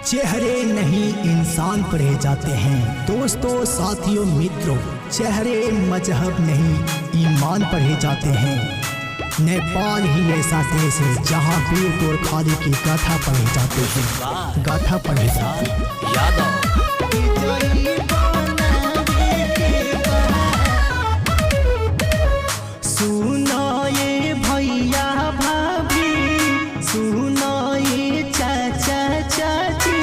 चेहरे नहीं इंसान पढ़े जाते हैं। दोस्तों, साथियों, मित्रों, चेहरे मजहब नहीं ईमान पढ़े जाते हैं। नेपाल ही ऐसा देश है जहाँ वीर गोरखाली की गाथा पढ़े जाते हैं। गाथा पढ़े जाते हैं। सुनो ये भैया भाभी, सुनो ये चाचा चाची,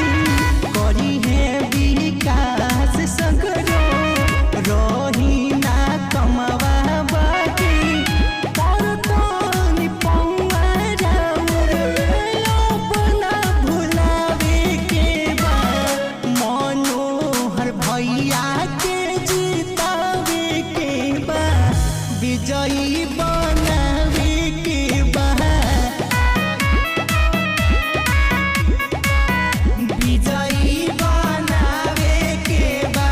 करी है विकास सगरो, रही ना कमावा बाकी, परतनी पौआ राउर, अपना भुलावे के बा, मनोहर भैया के जितावे के बा, विजयी बनावे के बा, विजयी बनावे के बा।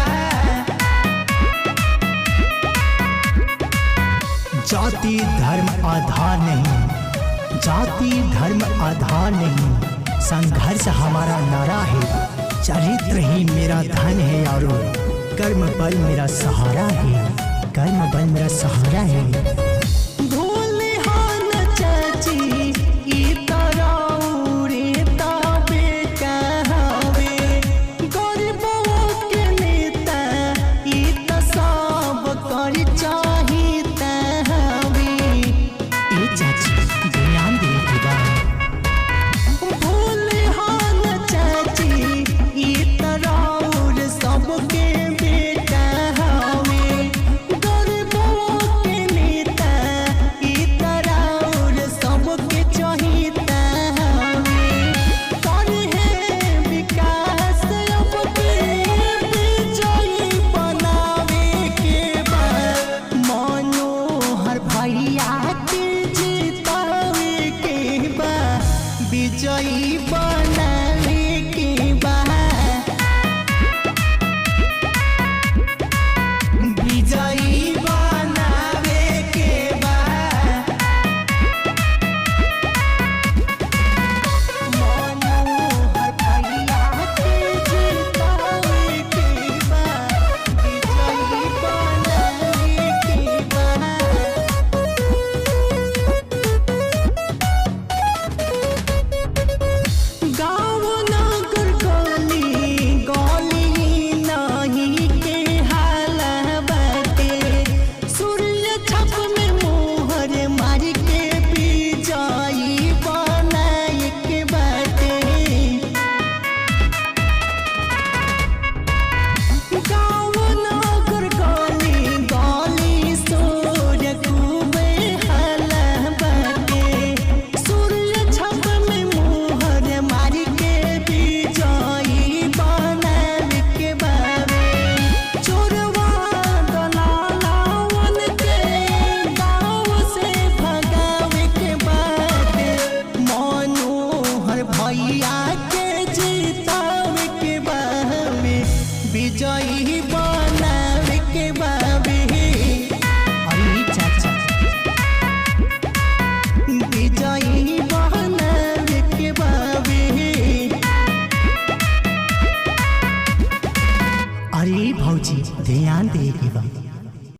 जाति धर्म आधार नहीं, जाति धर्म आधार नहीं, संघर्ष हमारा नारा है। चरित्र ही मेरा धन है यारो, कर्म बल मेरा सहारा है, कर्म बल मेरा सहारा है।